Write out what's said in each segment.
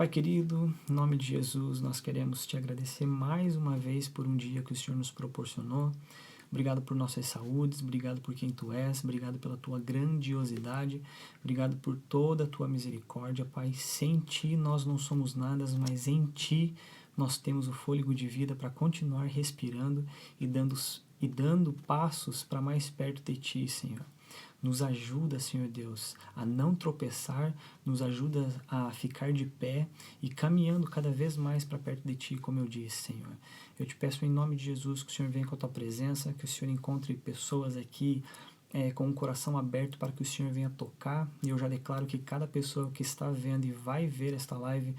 Pai querido, em nome de Jesus, nós queremos te agradecer mais uma vez por um dia que o Senhor nos proporcionou. Obrigado por nossas saúdes, obrigado por quem Tu és, obrigado pela Tua grandiosidade, obrigado por toda a Tua misericórdia, Pai. Sem Ti nós não somos nada, mas em Ti nós temos o fôlego de vida para continuar respirando e dando passos para mais perto de Ti, Senhor. Nos ajuda, Senhor Deus, a não tropeçar, nos ajuda a ficar de pé e caminhando cada vez mais para perto de Ti, como eu disse, Senhor. Eu te peço em nome de Jesus que o Senhor venha com a Tua presença, que o Senhor encontre pessoas aqui com o coração aberto para que o Senhor venha tocar. E eu já declaro que cada pessoa que está vendo e vai ver esta live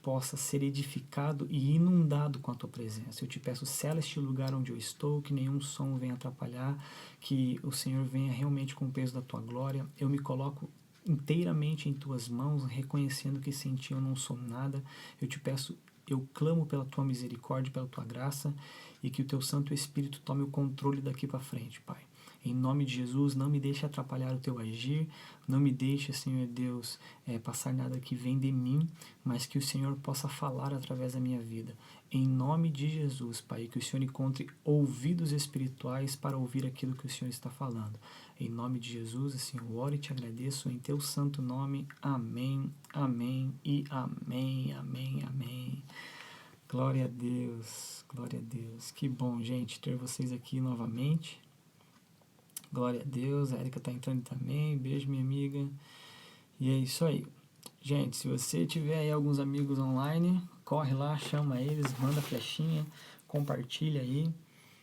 possa ser edificado e inundado com a Tua presença. Eu te peço, sela este lugar onde eu estou, que nenhum som venha atrapalhar, que o Senhor venha realmente com o peso da Tua glória. Eu me coloco inteiramente em Tuas mãos, reconhecendo que sem Ti eu não sou nada. Eu te peço, eu clamo pela Tua misericórdia, pela Tua graça, e que o Teu Santo Espírito tome o controle daqui para frente, Pai. Em nome de Jesus, não me deixe atrapalhar o Teu agir, não me deixe, Senhor Deus, passar nada que vem de mim, mas que o Senhor possa falar através da minha vida. Em nome de Jesus, Pai, que o Senhor encontre ouvidos espirituais para ouvir aquilo que o Senhor está falando. Em nome de Jesus, assim eu oro e te agradeço em Teu santo nome. Amém, amém e amém, amém, amém. Glória a Deus, glória a Deus. Que bom, gente, ter vocês aqui novamente. Glória a Deus, a Erika está entrando também, beijo minha amiga, e é isso aí. Gente, se você tiver aí alguns amigos online, corre lá, chama eles, manda flechinha, compartilha aí,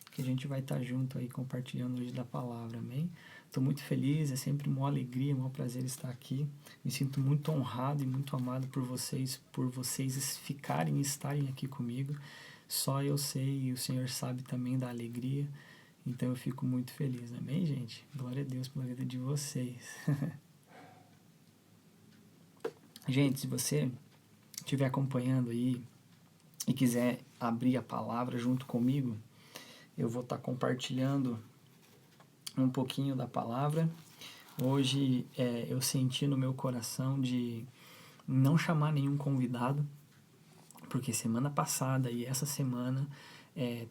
que a gente vai estar junto aí compartilhando hoje da palavra, amém? Estou muito feliz, é sempre uma alegria, um prazer estar aqui, me sinto muito honrado e muito amado por vocês ficarem e estarem aqui comigo, só eu sei e o Senhor sabe também da alegria. Então eu fico muito feliz, amém, gente? Glória a Deus pela vida de vocês. Gente, se você estiver acompanhando aí e quiser abrir a palavra junto comigo, eu vou estar compartilhando um pouquinho da palavra. Hoje eu senti no meu coração de não chamar nenhum convidado, porque semana passada e essa semana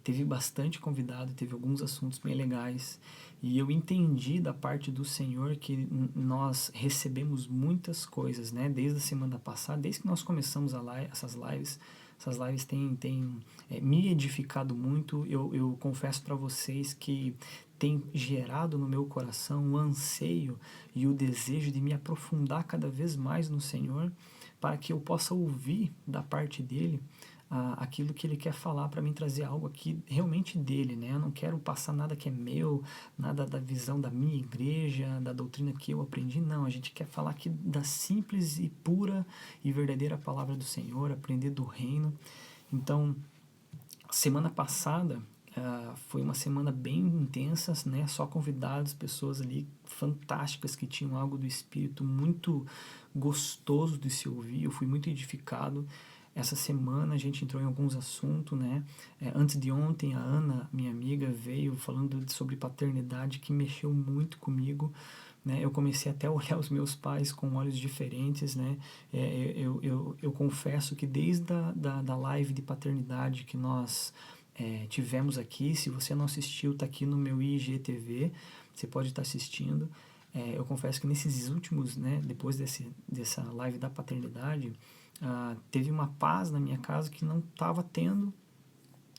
teve bastante convidado, teve alguns assuntos bem legais, e eu entendi da parte do Senhor que nós recebemos muitas coisas, né? Desde a semana passada, desde que nós começamos essas lives têm me edificado muito. Eu confesso para vocês que tem gerado no meu coração o anseio e o desejo de me aprofundar cada vez mais no Senhor, para que eu possa ouvir da parte dele aquilo que ele quer falar, para mim trazer algo aqui realmente dele, né? Eu não quero passar nada que é meu, nada da visão da minha igreja, da doutrina que eu aprendi, não. A gente quer falar aqui da simples e pura e verdadeira palavra do Senhor, aprender do reino. Então, semana passada foi uma semana bem intensa, né? Só convidados, pessoas ali fantásticas que tinham algo do Espírito muito gostoso de se ouvir. Eu fui muito edificado. Essa semana a gente entrou em alguns assuntos, né? Antes de ontem, a Ana, minha amiga, veio falando sobre paternidade, que mexeu muito comigo, né? Eu comecei até a olhar os meus pais com olhos diferentes, né? Eu confesso que desde da live de paternidade que nós tivemos aqui, se você não assistiu, está aqui no meu IGTV, você pode estar assistindo. Eu confesso que nesses últimos, né, depois dessa live da paternidade, teve uma paz na minha casa que não estava tendo.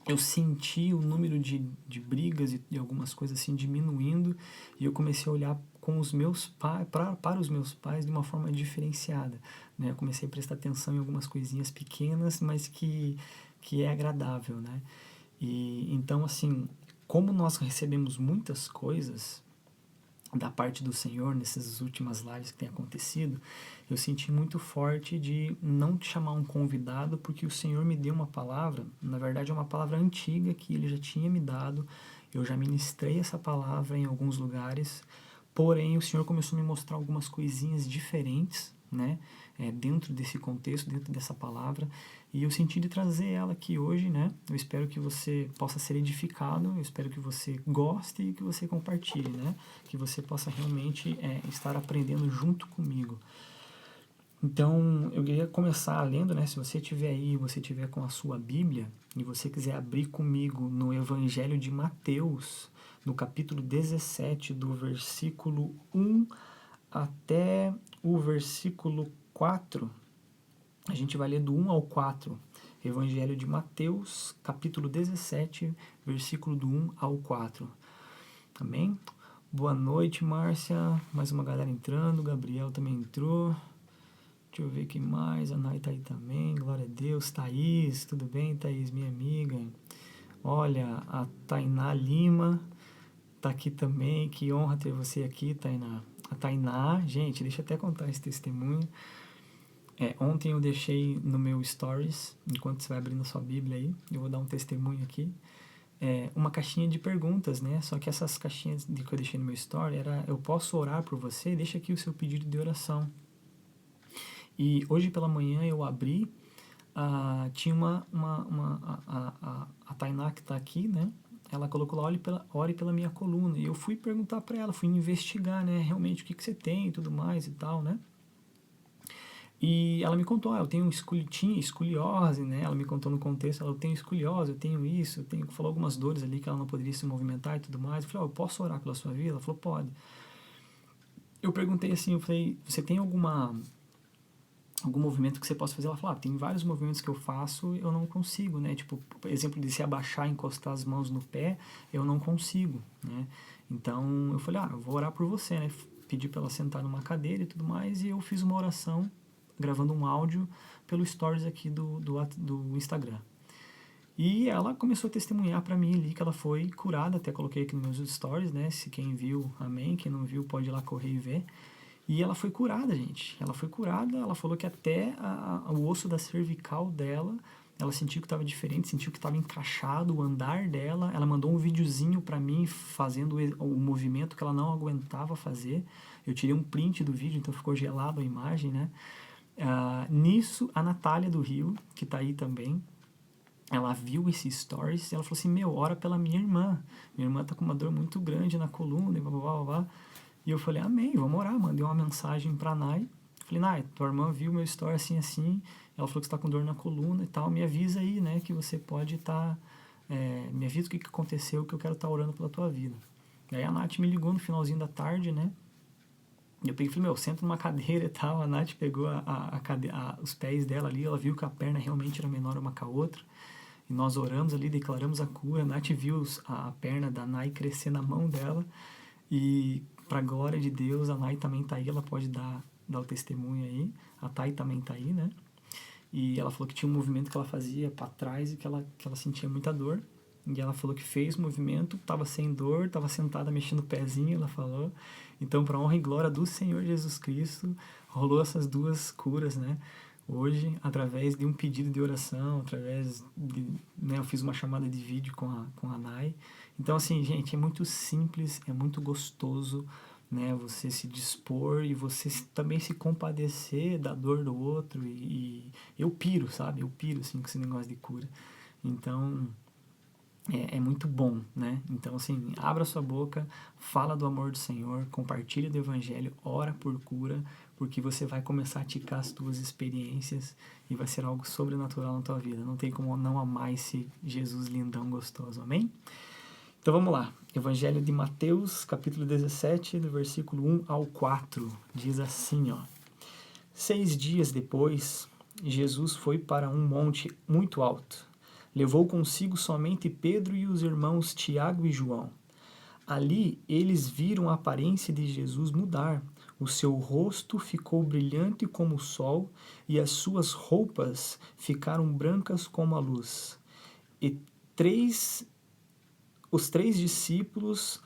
Eu senti o número de brigas e algumas coisas assim diminuindo, e eu comecei a olhar com os meus pais, para os meus pais de uma forma diferenciada, né? Eu comecei a prestar atenção em algumas coisinhas pequenas, mas que é agradável, né? E então, assim, como nós recebemos muitas coisas da parte do Senhor nessas últimas lives que tem acontecido, eu senti muito forte de não te chamar um convidado, porque o Senhor me deu uma palavra, na verdade é uma palavra antiga que Ele já tinha me dado, eu já ministrei essa palavra em alguns lugares, porém o Senhor começou a me mostrar algumas coisinhas diferentes, né, dentro desse contexto, dentro dessa palavra, e eu senti de trazer ela aqui hoje, né? Eu espero que você possa ser edificado, eu espero que você goste e que você compartilhe, né? Que você possa realmente estar aprendendo junto comigo. Então, eu queria começar lendo, né? Se você tiver aí, você tiver com a sua Bíblia, e você quiser abrir comigo no Evangelho de Mateus, no capítulo 17, do versículo 1 até o versículo 4, a gente vai ler do 1 ao 4. Evangelho de Mateus, capítulo 17, versículo do 1 ao 4. Amém? Boa noite, Márcia. Mais uma galera entrando. Gabriel também entrou. Deixa eu ver quem mais. A Nai tá aí também. Glória a Deus. Thaís, tudo bem, Thaís, minha amiga? Olha, a Tainá Lima tá aqui também. Que honra ter você aqui, Tainá. A Tainá, gente, deixa eu até contar esse testemunho. Ontem eu deixei no meu stories, enquanto você vai abrindo a sua Bíblia aí, eu vou dar um testemunho aqui, uma caixinha de perguntas, né? Só que essas caixinhas que eu deixei no meu story era: eu posso orar por você? Deixa aqui o seu pedido de oração. E hoje pela manhã eu abri, tinha a Tainá que está aqui, né? Ela colocou lá: ore pela minha coluna. E eu fui perguntar para ela, fui investigar, né? Realmente o que você tem e tudo mais e tal, né? E ela me contou: eu tenho escoliose, né? Ela me contou no contexto: eu tenho escoliose, eu tenho isso, falou algumas dores ali que ela não poderia se movimentar e tudo mais. Eu falei: eu posso orar pela sua vida? Ela falou: pode. Eu perguntei assim, eu falei: você tem algum movimento que você possa fazer? Ela falou: tem vários movimentos que eu faço, eu não consigo, né? Tipo, por exemplo, de se abaixar e encostar as mãos no pé, eu não consigo, né? Então, eu falei: eu vou orar por você, né? Pedi para ela sentar numa cadeira e tudo mais, e eu fiz uma oração, gravando um áudio pelo stories aqui do Instagram. E ela começou a testemunhar para mim ali que ela foi curada. Até coloquei aqui nos meus stories, né? Se quem viu, amém. Quem não viu, pode ir lá correr e ver. E ela foi curada, gente. Ela foi curada. Ela falou que até o osso da cervical dela, ela sentiu que estava diferente, sentiu que estava encaixado o andar dela. Ela mandou um videozinho para mim fazendo o movimento que ela não aguentava fazer. Eu tirei um print do vídeo, então ficou gelado a imagem, né? Nisso, a Natália do Rio, que tá aí também, ela viu esse stories e ela falou assim: ora pela minha irmã. Minha irmã tá com uma dor muito grande na coluna e blá, blá, blá, blá. E eu falei: amém, vamos orar. Mandei uma mensagem pra Nai. Falei: Nai, tua irmã viu meu story assim, assim. Ela falou que você tá com dor na coluna e tal. Me avisa aí, né, que você pode estar... me avisa o que aconteceu, que eu quero estar orando pela tua vida. E aí a Nath me ligou no finalzinho da tarde, né? E eu peguei e falei: senta numa cadeira e tal. A Nath pegou os pés dela ali, ela viu que a perna realmente era menor uma com a outra. E nós oramos ali, declaramos a cura. A Nath viu a perna da Nai crescer na mão dela. E, pra glória de Deus, a Nai também tá aí. Ela pode dar o testemunho aí. A Thay também tá aí, né? E ela falou que tinha um movimento que ela fazia para trás e que ela sentia muita dor. E ela falou que fez o movimento, estava sem dor, estava sentada mexendo o pezinho, ela falou. Então, para honra e glória do Senhor Jesus Cristo, rolou essas duas curas, né? Hoje, através de um pedido de oração, através de... né, eu fiz uma chamada de vídeo com a Nai. Então, assim, gente, é muito simples, é muito gostoso, né? Você se dispor e você também se compadecer da dor do outro. E eu piro, sabe? Eu piro, assim, com esse negócio de cura. Então, é muito bom, né? Então, assim, abra sua boca, fala do amor do Senhor, compartilha do Evangelho, ora por cura, porque você vai começar a ticar as tuas experiências e vai ser algo sobrenatural na tua vida. Não tem como não amar esse Jesus lindão gostoso, amém? Então vamos lá. Evangelho de Mateus, capítulo 17, do versículo 1 ao 4, diz assim, ó: 6 dias depois, Jesus foi para um monte muito alto. Levou consigo somente Pedro e os irmãos Tiago e João. Ali eles viram a aparência de Jesus mudar. O seu rosto ficou brilhante como o sol e as suas roupas ficaram brancas como a luz. E os três discípulos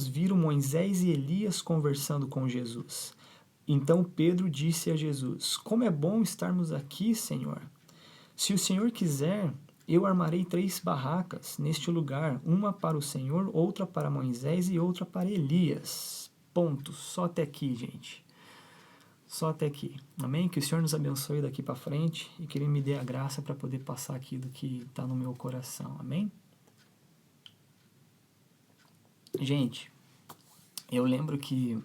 viram Moisés e Elias conversando com Jesus. Então Pedro disse a Jesus: como é bom estarmos aqui, Senhor. Se o Senhor quiser, eu armarei 3 barracas neste lugar, uma para o Senhor, outra para Moisés e outra para Elias. Ponto. Só até aqui, gente. Só até aqui. Amém? Que o Senhor nos abençoe daqui para frente e que Ele me dê a graça para poder passar aqui do que está no meu coração. Amém? Gente, eu lembro que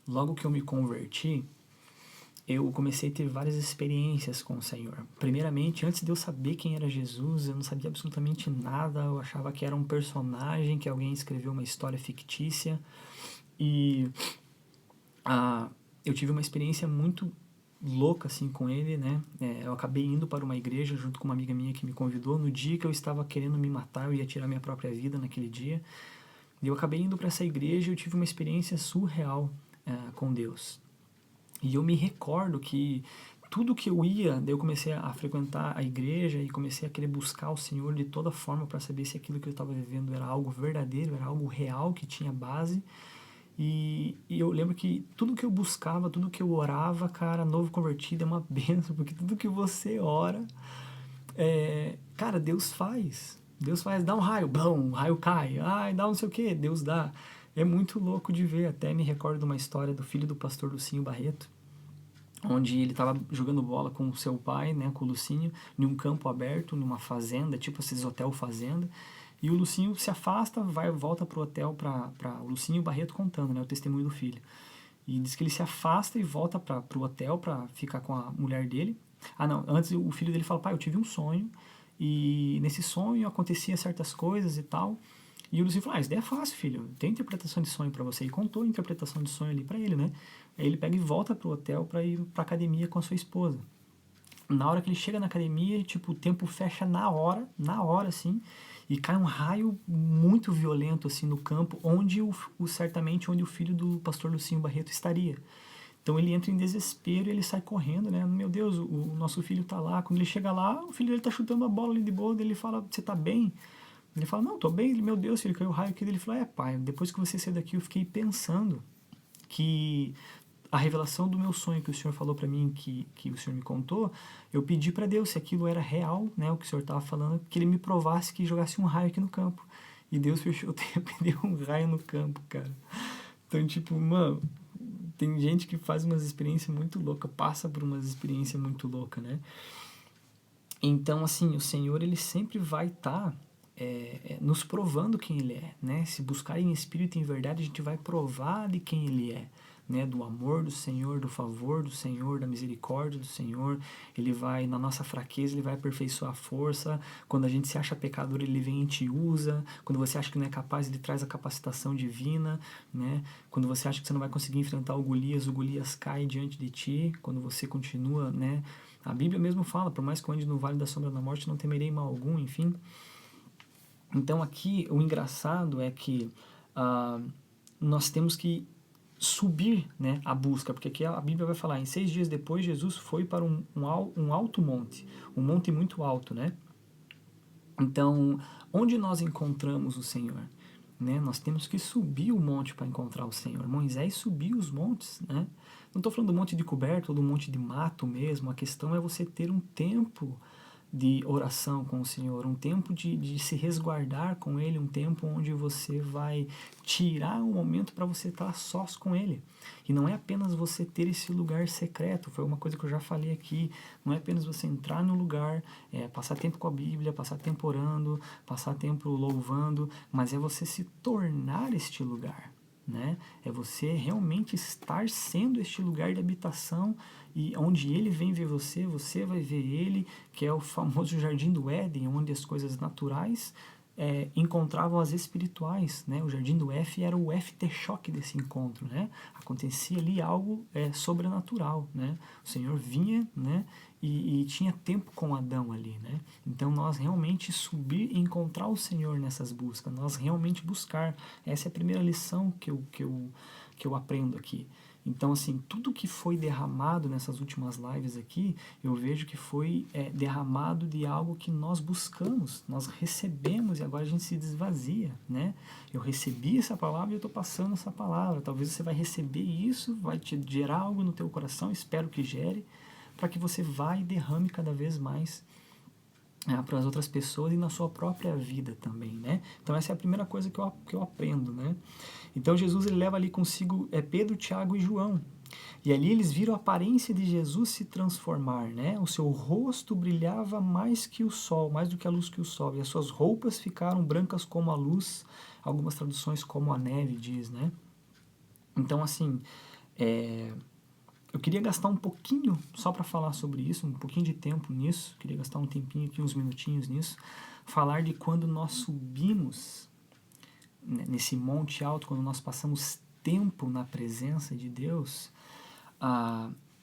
logo que eu me converti, eu comecei a ter várias experiências com o Senhor. Primeiramente, antes de eu saber quem era Jesus, eu não sabia absolutamente nada, eu achava que era um personagem, que alguém escreveu uma história fictícia, e eu tive uma experiência muito louca assim com ele, né? Eu acabei indo para uma igreja junto com uma amiga minha que me convidou no dia que eu estava querendo me matar, eu ia tirar minha própria vida naquele dia. E eu acabei indo para essa igreja e eu tive uma experiência surreal com Deus. E eu me recordo que tudo que eu ia, daí eu comecei a frequentar a igreja e comecei a querer buscar o Senhor de toda forma para saber se aquilo que eu estava vivendo era algo verdadeiro, era algo real, que tinha base. E eu lembro que tudo que eu buscava, tudo que eu orava, cara, novo convertido é uma benção, porque tudo que você ora, cara, Deus faz. Deus faz, dá um raio, bom, um raio cai, ai, dá não sei o que, Deus dá. É muito louco de ver, até me recordo de uma história do filho do pastor Lucinho Barreto, onde ele estava jogando bola com o seu pai, né, com o Lucinho, em um campo aberto, numa fazenda, tipo esses hotel fazenda, e o Lucinho se afasta, volta pro hotel para o Lucinho Barreto contando, né, o testemunho do filho. E diz que ele se afasta e volta pro hotel para ficar com a mulher dele. Ah, não, antes o filho dele fala: pai, eu tive um sonho, e nesse sonho acontecia certas coisas e tal. E o Luciano falou: isso daí é fácil, filho, tem interpretação de sonho para você. E contou a interpretação de sonho ali para ele, né? Aí ele pega e volta pro hotel para ir pra academia com a sua esposa. Na hora que ele chega na academia, tipo, o tempo fecha na hora, assim, e cai um raio muito violento, assim, no campo, onde certamente onde o filho do pastor Lucinho Barreto estaria. Então ele entra em desespero e ele sai correndo, né? Meu Deus, o nosso filho tá lá. Quando ele chega lá, o filho dele tá chutando a bola ali de boa, ele fala: você tá bem? Ele fala: não, tô bem. Ele: meu Deus, filho, caiu o raio aqui. Ele fala: pai, depois que você saiu daqui eu fiquei pensando que a revelação do meu sonho que o Senhor falou para mim, que o Senhor me contou, eu pedi para Deus se aquilo era real, né, o que o Senhor estava falando, que ele me provasse, que jogasse um raio aqui no campo. E Deus fechou o tempo e deu um raio no campo, cara. Então, tipo, mano, tem gente que faz umas experiências muito loucas, passa por umas experiências muito loucas, né? Então, assim, o Senhor, ele sempre vai estar nos provando quem Ele é, né? Se buscar em espírito e em verdade, a gente vai provar de quem Ele é, né? Do amor do Senhor, do favor do Senhor, da misericórdia do Senhor. Ele vai, na nossa fraqueza, Ele vai aperfeiçoar a força. Quando a gente se acha pecador, Ele vem e te usa. Quando você acha que não é capaz, Ele traz a capacitação divina, né? Quando você acha que você não vai conseguir enfrentar o Golias cai diante de ti. Quando você continua, né? A Bíblia mesmo fala: por mais que eu ande no vale da sombra da morte, não temerei mal algum, enfim. Então aqui o engraçado é que nós temos que subir, né, a busca, porque aqui a Bíblia vai falar: em 6 dias depois Jesus foi para um alto monte, um monte muito alto, né? Então, onde nós encontramos o Senhor? Né? Nós temos que subir o monte para encontrar o Senhor. Moisés subiu os montes, né? Não estou falando do monte de coberto ou do monte de mato mesmo, a questão é você ter um tempo de oração com o Senhor, um tempo de se resguardar com Ele, um tempo onde você vai tirar um momento para você estar sós com Ele. E não é apenas você ter esse lugar secreto, foi uma coisa que eu já falei aqui, não é apenas você entrar no lugar, passar tempo com a Bíblia, passar tempo orando, passar tempo louvando, mas é você se tornar este lugar. Né? É você realmente estar sendo este lugar de habitação, e onde ele vem ver você, você vai ver ele, que é o famoso Jardim do Éden, onde as coisas naturais encontravam as espirituais, né? O Jardim do F era o aftershock desse encontro, né? Acontecia ali algo sobrenatural, né? O Senhor vinha, né? E tinha tempo com Adão ali, né? Então nós realmente subir e encontrar o Senhor nessas buscas, nós realmente buscar. Essa é a primeira lição que eu aprendo aqui. Então, assim, tudo que foi derramado nessas últimas lives aqui, eu vejo que foi derramado de algo que nós buscamos, nós recebemos e agora a gente se desvazia, né? Eu recebi essa palavra e eu estou passando essa palavra. Talvez você vai receber isso, vai te gerar algo no teu coração, espero que gere, para que você vá e derrame cada vez mais para as outras pessoas e na sua própria vida também, né? Então essa é a primeira coisa que eu aprendo, né? Então Jesus ele leva ali consigo Pedro, Tiago e João. E ali eles viram a aparência de Jesus se transformar, né? O seu rosto brilhava mais que o sol, mais do que a luz que o sol, e as suas roupas ficaram brancas como a luz, algumas traduções como a neve diz, né? Então assim, eu queria gastar um pouquinho só para falar sobre isso, um pouquinho de tempo nisso, queria gastar um tempinho aqui, uns minutinhos nisso, falar de quando nós subimos nesse monte alto, quando nós passamos tempo na presença de Deus.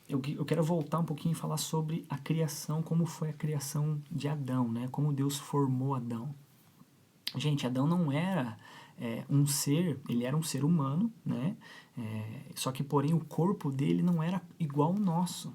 Eu quero voltar um pouquinho e falar sobre a criação, como foi a criação de Adão, né? Como Deus formou Adão. Gente, Adão não era um ser, ele era um ser humano, né? Só que, porém, o corpo dele não era igual ao nosso.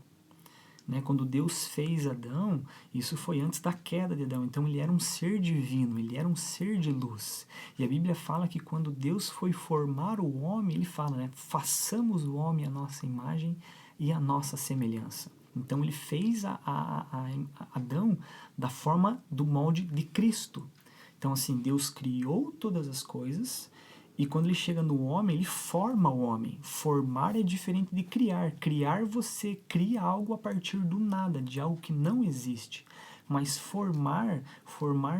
Né? Quando Deus fez Adão, isso foi antes da queda de Adão. Então, ele era um ser divino, ele era um ser de luz. E a Bíblia fala que quando Deus foi formar o homem, ele fala, né? Façamos o homem à nossa imagem e à nossa semelhança. Então, ele fez a Adão da forma do molde de Cristo. Então, assim, Deus criou todas as coisas e quando ele chega no homem, ele forma o homem. Formar é diferente de criar. Criar, você cria algo a partir do nada, de algo que não existe. Mas formar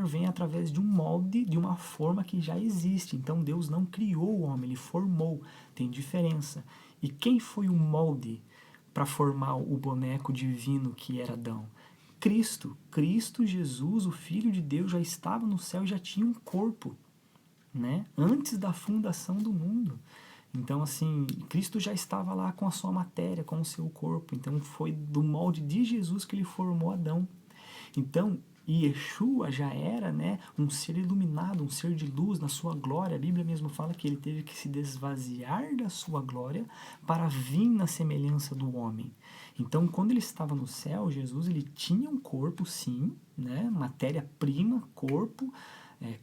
vem através de um molde, de uma forma que já existe. Então, Deus não criou o homem, ele formou. Tem diferença. E quem foi o molde para formar o boneco divino que era Adão? Cristo Jesus, o Filho de Deus, já estava no céu e já tinha um corpo, né? Antes da fundação do mundo. Então, assim, Cristo já estava lá com a sua matéria, com o seu corpo. Então, foi do molde de Jesus que ele formou Adão. Então, Yeshua já era, né, um ser iluminado, um ser de luz na sua glória. A Bíblia mesmo fala que ele teve que se desvaziar da sua glória para vir na semelhança do homem. Então, quando ele estava no céu, Jesus, ele tinha um corpo, sim, né, matéria-prima, corpo,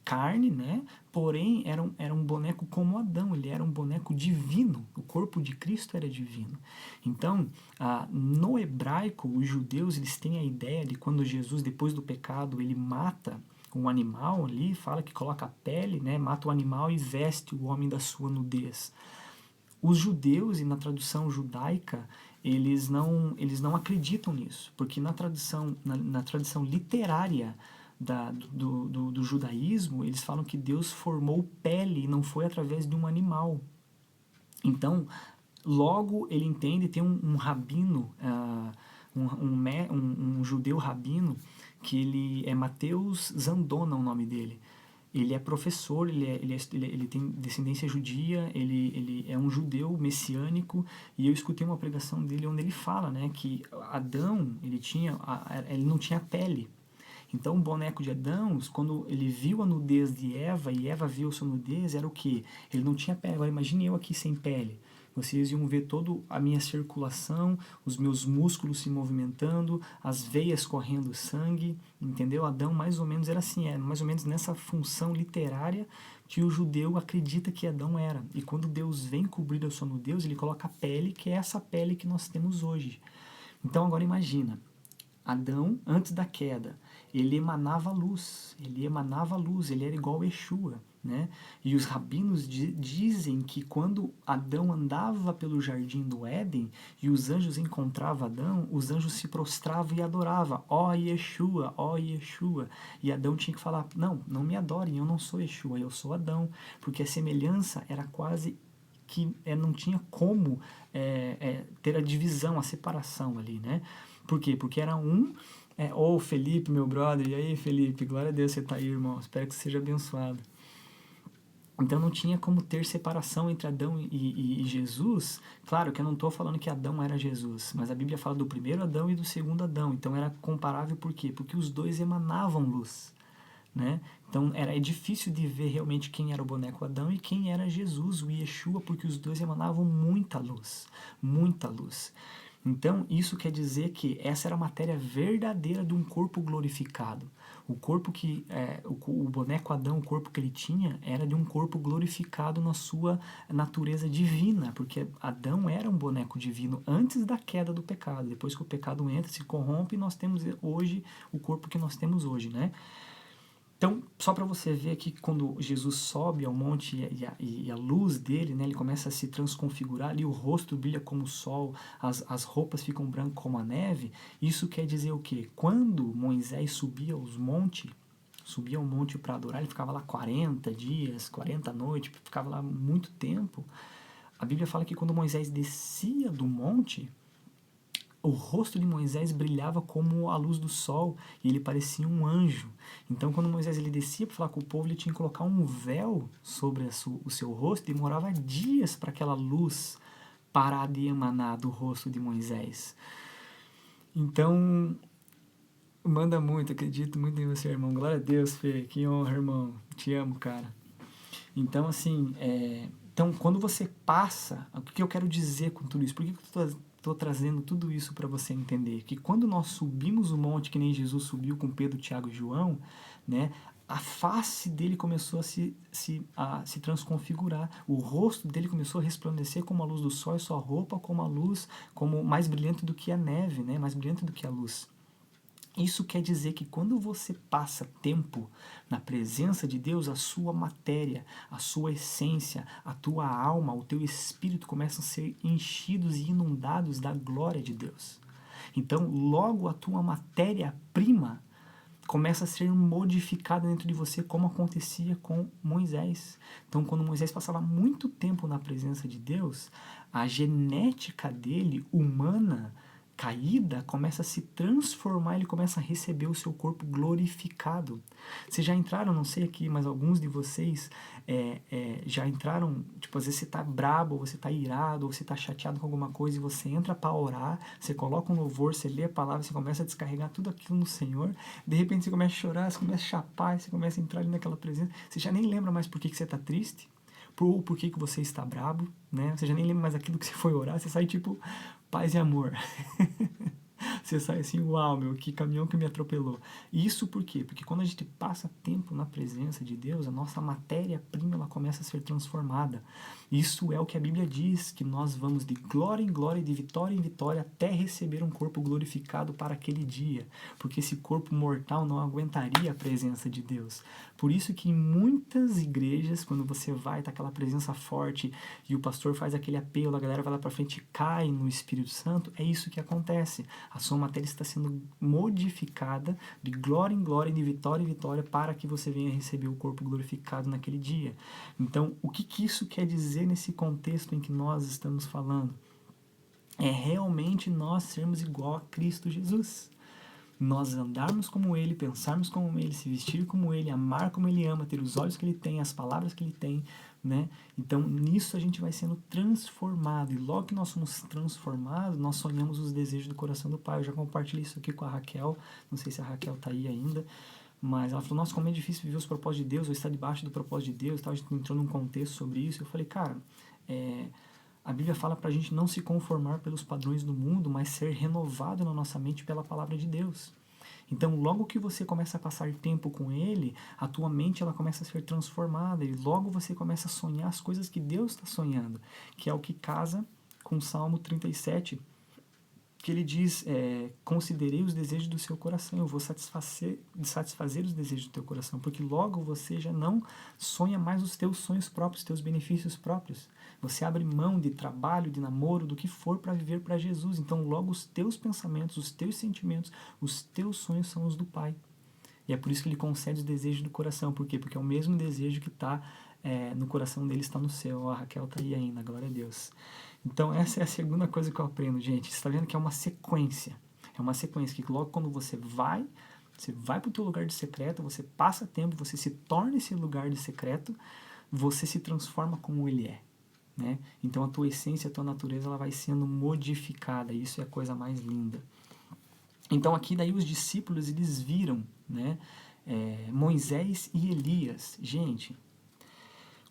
carne, né? Porém, era um boneco como Adão, ele era um boneco divino, o corpo de Cristo era divino. Então, no hebraico, os judeus eles têm a ideia de quando Jesus, depois do pecado, ele mata um animal ali, fala que coloca a pele, né? Mata o animal e veste o homem da sua nudez. Os judeus, e na tradução judaica, eles não acreditam nisso, porque na tradição literária do judaísmo, eles falam que Deus formou pele e não foi através de um animal. Então, logo ele entende, tem um rabino, um judeu rabino, que ele é Mateus Zandona, o nome dele. Ele é professor, ele tem descendência judia, ele é um judeu messiânico, e eu escutei uma pregação dele onde ele fala, né, que Adão, ele não tinha pele. Então, o boneco de Adão, quando ele viu a nudez de Eva e Eva viu sua nudez, era o quê? Ele não tinha pele. Agora, imagine eu aqui sem pele. Vocês iam ver toda a minha circulação, os meus músculos se movimentando, as veias correndo sangue, entendeu? Adão mais ou menos era assim, mais ou menos nessa função literária que o judeu acredita que Adão era. E quando Deus vem cobrir a sua nudez, ele coloca a pele, que é essa pele que nós temos hoje. Então, agora imagina, Adão, antes da queda, ele emanava luz, ele era igual a Yeshua, né? E os rabinos dizem que quando Adão andava pelo jardim do Éden e os anjos encontravam Adão, os anjos se prostravam e adoravam, ó Yeshua, ó Yeshua. E Adão tinha que falar, não me adorem, eu não sou Yeshua, eu sou Adão, porque a semelhança era quase que não tinha como ter a divisão, a separação ali, né? Por quê? Porque era ô Felipe, meu brother, e aí Felipe, glória a Deus você tá aí, irmão, espero que você seja abençoado. Então não tinha como ter separação entre Adão e Jesus. Claro que eu não estou falando que Adão era Jesus, mas a Bíblia fala do primeiro Adão e do segundo Adão, então era comparável por quê? Porque os dois emanavam luz, né? Então é difícil de ver realmente quem era o boneco Adão e quem era Jesus, o Yeshua, porque os dois emanavam muita luz, muita luz. Então, isso quer dizer que essa era a matéria verdadeira de um corpo glorificado. O corpo o boneco Adão, o corpo que ele tinha, era de um corpo glorificado na sua natureza divina, porque Adão era um boneco divino antes da queda do pecado. Depois que o pecado entra, se corrompe, nós temos hoje o corpo que nós temos hoje, né? Então, só para você ver aqui que quando Jesus sobe ao monte e a luz dele, né, ele começa a se transconfigurar, ali o rosto brilha como o sol, as roupas ficam brancas como a neve, isso quer dizer o quê? Quando Moisés subia ao monte para adorar, ele ficava lá 40 dias, 40 noites, ficava lá muito tempo. A Bíblia fala que quando Moisés descia do monte, o rosto de Moisés brilhava como a luz do sol e ele parecia um anjo. Então, quando Moisés ele descia para falar com o povo, ele tinha que colocar um véu sobre o seu rosto e demorava dias para aquela luz parar de emanar do rosto de Moisés. Então, manda muito, acredito muito em você, irmão. Glória a Deus, Fê, que honra, irmão. Te amo, cara. Então, assim, então, quando você passa, o que eu quero dizer com tudo isso? Por que eu estou trazendo tudo isso para você entender? Que quando nós subimos o monte, que nem Jesus subiu com Pedro, Tiago e João, né, a face dele começou a se transconfigurar. O rosto dele começou a resplandecer como a luz do sol e sua roupa como a luz, como mais brilhante do que a neve, né, mais brilhante do que a luz. Isso quer dizer que quando você passa tempo na presença de Deus, a sua matéria, a sua essência, a tua alma, o teu espírito começam a ser enchidos e inundados da glória de Deus. Então, logo a tua matéria-prima começa a ser modificada dentro de você, como acontecia com Moisés. Então, quando Moisés passava muito tempo na presença de Deus, a genética dele, humana, caída, começa a se transformar, ele começa a receber o seu corpo glorificado. Vocês já entraram, não sei aqui, mas alguns de vocês já entraram, tipo, às vezes você tá brabo, ou você tá irado, ou você tá chateado com alguma coisa, e você entra para orar, você coloca um louvor, você lê a palavra, você começa a descarregar tudo aquilo no Senhor, de repente você começa a chorar, você começa a chapar, você começa a entrar ali naquela presença, você já nem lembra mais por que você tá triste, ou por que você está brabo, né? Você já nem lembra mais aquilo que você foi orar, você sai tipo, paz e amor. Você sai assim, uau, meu, que caminhão que me atropelou. E isso por quê? Porque quando a gente passa tempo na presença de Deus, a nossa matéria-prima ela começa a ser transformada. Isso é o que a Bíblia diz, que nós vamos de glória em glória, de vitória em vitória, até receber um corpo glorificado para aquele dia. Porque esse corpo mortal não aguentaria a presença de Deus. Por isso que em muitas igrejas, quando você vai, tá aquela presença forte, e o pastor faz aquele apelo, a galera vai lá para frente e cai no Espírito Santo, é isso que acontece. A sua matéria está sendo modificada de glória em glória, de vitória em vitória, para que você venha receber o corpo glorificado naquele dia. Então, o que isso quer dizer nesse contexto em que nós estamos falando? É realmente nós sermos igual a Cristo Jesus. Nós andarmos como Ele, pensarmos como Ele, se vestir como Ele, amar como Ele ama, ter os olhos que Ele tem, as palavras que Ele tem, né? Então, nisso a gente vai sendo transformado. E logo que nós somos transformados, nós sonhamos os desejos do coração do Pai. Eu já compartilhei isso aqui com a Raquel. Não sei se a Raquel tá aí ainda. Mas ela falou, nossa, como é difícil viver os propósitos de Deus, ou estar debaixo do propósito de Deus. A gente entrou num contexto sobre isso. Eu falei, cara, a Bíblia fala pra gente não se conformar pelos padrões do mundo, mas ser renovado na nossa mente pela palavra de Deus. Então, logo que você começa a passar tempo com Ele, a tua mente ela começa a ser transformada e logo você começa a sonhar as coisas que Deus está sonhando, que é o que casa com o Salmo 37, que ele diz, considerei os desejos do seu coração, eu vou satisfazer os desejos do teu coração, porque logo você já não sonha mais os teus sonhos próprios, os teus benefícios próprios. Você abre mão de trabalho, de namoro, do que for para viver para Jesus. Então logo os teus pensamentos, os teus sentimentos, os teus sonhos são os do Pai. E é por isso que ele concede os desejos do coração. Por quê? Porque é o mesmo desejo que está no coração dele, está no céu. A Raquel está aí ainda, glória a Deus. Então essa é a segunda coisa que eu aprendo, gente. Você está vendo que é uma sequência. É uma sequência que logo quando você vai para o teu lugar de secreto, você passa tempo, você se torna esse lugar de secreto, você se transforma como ele é. Né? Então a tua essência, a tua natureza, ela vai sendo modificada. Isso é a coisa mais linda. Então aqui daí os discípulos, eles viram, né, Moisés e Elias. Gente,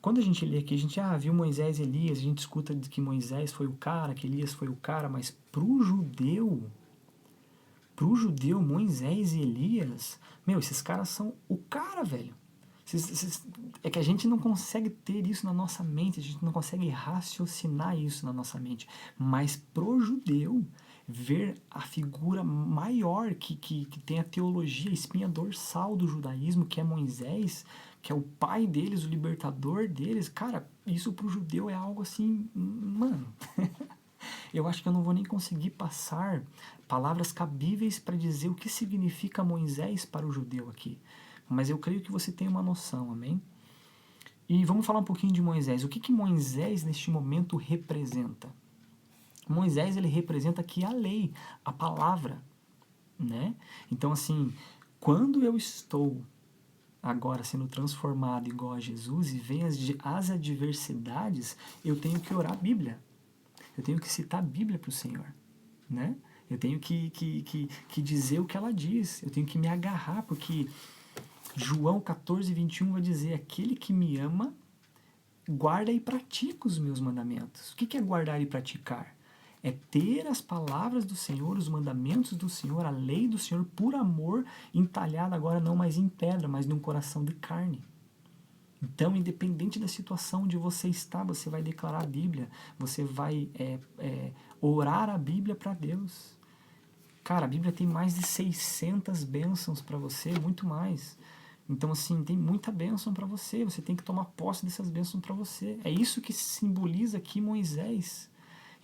quando a gente lê aqui, a gente viu Moisés e Elias, a gente escuta que Moisés foi o cara, que Elias foi o cara, mas pro judeu, Moisés e Elias, esses caras são o cara, velho. É que a gente não consegue ter isso na nossa mente, a gente não consegue raciocinar isso na nossa mente. Mas pro judeu, ver a figura maior que tem a teologia, a espinha dorsal do judaísmo, que é Moisés, que é o pai deles, o libertador deles, cara, isso pro judeu é algo assim, mano. Eu acho que eu não vou nem conseguir passar palavras cabíveis para dizer o que significa Moisés para o judeu aqui. Mas eu creio que você tem uma noção, amém? E vamos falar um pouquinho de Moisés. O que Moisés, neste momento, representa? Moisés, ele representa aqui a lei, a palavra, né? Então, assim, quando eu estou agora sendo transformado igual a Jesus e vem as adversidades, eu tenho que orar a Bíblia. Eu tenho que citar a Bíblia para o Senhor, né? Eu tenho que dizer o que ela diz. Eu tenho que me agarrar, porque João 14:21 vai dizer: aquele que me ama, guarda e pratica os meus mandamentos. O que é guardar e praticar? É ter as palavras do Senhor, os mandamentos do Senhor, a lei do Senhor, por amor, entalhada agora não mais em pedra, mas num coração de carne. Então, independente da situação onde você está, você vai declarar a Bíblia, você vai orar a Bíblia para Deus. Cara, a Bíblia tem mais de 600 bênçãos para você, muito mais. Então, assim, tem muita bênção para você, você tem que tomar posse dessas bênçãos para você. É isso que simboliza aqui Moisés.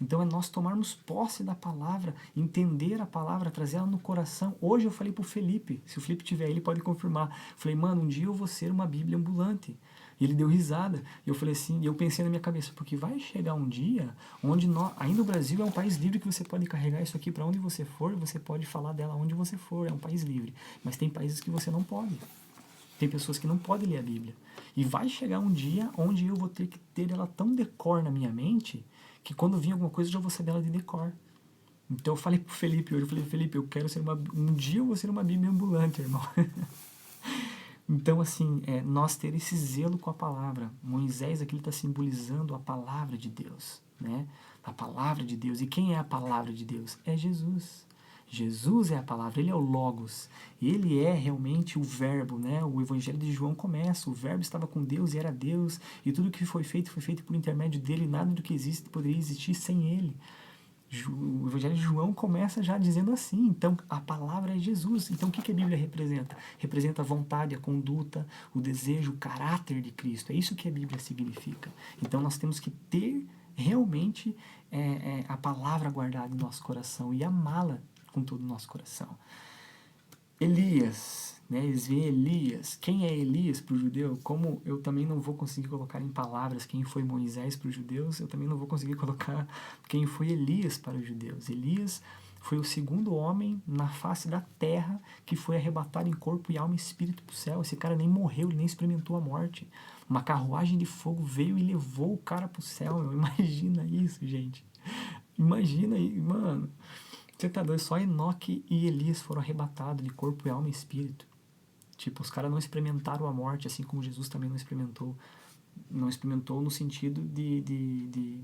Então, é nós tomarmos posse da palavra, entender a palavra, trazer ela no coração. Hoje eu falei pro Felipe, se o Felipe tiver aí, ele pode confirmar. Falei, mano, um dia eu vou ser uma Bíblia ambulante. E ele deu risada. E eu falei assim, e eu pensei na minha cabeça, porque vai chegar um dia onde nós, ainda o Brasil é um país livre que você pode carregar isso aqui para onde você for, você pode falar dela onde você for, é um país livre. Mas tem países que você não pode. Tem pessoas que não podem ler a Bíblia. E vai chegar um dia onde eu vou ter que ter ela tão decor na minha mente que quando vir alguma coisa eu já vou saber ela de decor. Então eu falei pro Felipe hoje, eu falei, Felipe, eu quero ser um dia eu vou ser uma Bíblia ambulante, irmão. Então, assim, nós ter esse zelo com a palavra. Moisés aqui está simbolizando a palavra de Deus, né? A palavra de Deus. E quem é a palavra de Deus? É Jesus. Jesus é a palavra, ele é o Logos. Ele é realmente o verbo, né? O Evangelho de João começa, o verbo estava com Deus e era Deus, e tudo que foi feito por intermédio dele, nada do que existe poderia existir sem ele. O Evangelho de João começa já dizendo assim. Então, a palavra é Jesus. Então, o que a Bíblia representa? Representa a vontade, a conduta, o desejo, o caráter de Cristo. É isso que a Bíblia significa. Então, nós temos que ter realmente a palavra guardada em nosso coração e amá-la com todo o nosso coração. Elias, né? Eles veem Elias. Quem é Elias para o judeu? Como eu também não vou conseguir colocar em palavras quem foi Moisés para os judeus, eu também não vou conseguir colocar quem foi Elias para os judeus. Elias foi o segundo homem na face da terra que foi arrebatado em corpo e alma e espírito para o céu. Esse cara nem morreu, ele nem experimentou a morte. Uma carruagem de fogo veio e levou o cara para o céu. Imagina isso, gente. Imagina aí, mano. Você tá doido? Só Enoque e Elias foram arrebatados de corpo e alma e espírito. Tipo, os caras não experimentaram a morte, assim como Jesus também não experimentou. Não experimentou no sentido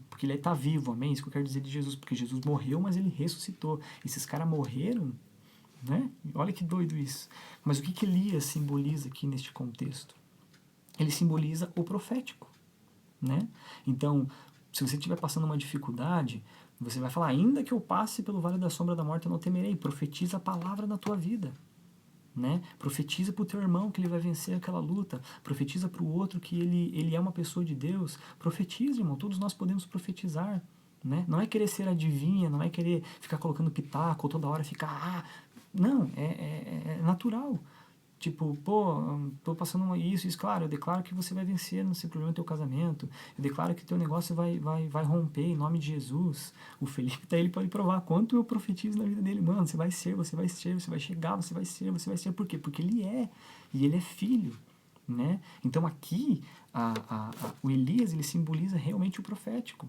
porque ele está vivo, amém? Isso que eu quero dizer de Jesus. Porque Jesus morreu, mas ele ressuscitou. Esses caras morreram, né? Olha que doido isso. Mas o que Elias simboliza aqui neste contexto? Ele simboliza o profético, né? Então, se você estiver passando uma dificuldade, você vai falar, ainda que eu passe pelo vale da sombra da morte, eu não temerei. Profetiza a palavra na tua vida, né? Profetiza para o teu irmão que ele vai vencer aquela luta. Profetiza para o outro que ele é uma pessoa de Deus. Profetiza, irmão. Todos nós podemos profetizar, né? Não é querer ser adivinha, não é querer ficar colocando pitaco ou toda hora ficar... Não, é natural. Tipo, pô, tô passando isso, claro, eu declaro que você vai vencer nesse problema do teu casamento, eu declaro que teu negócio vai romper em nome de Jesus. O Felipe, daí ele pode provar quanto eu profetizo na vida dele, mano, você vai ser, você vai chegar, você vai ser, por quê? Porque ele é, e ele é filho, né? Então aqui, o Elias, ele simboliza realmente o profético.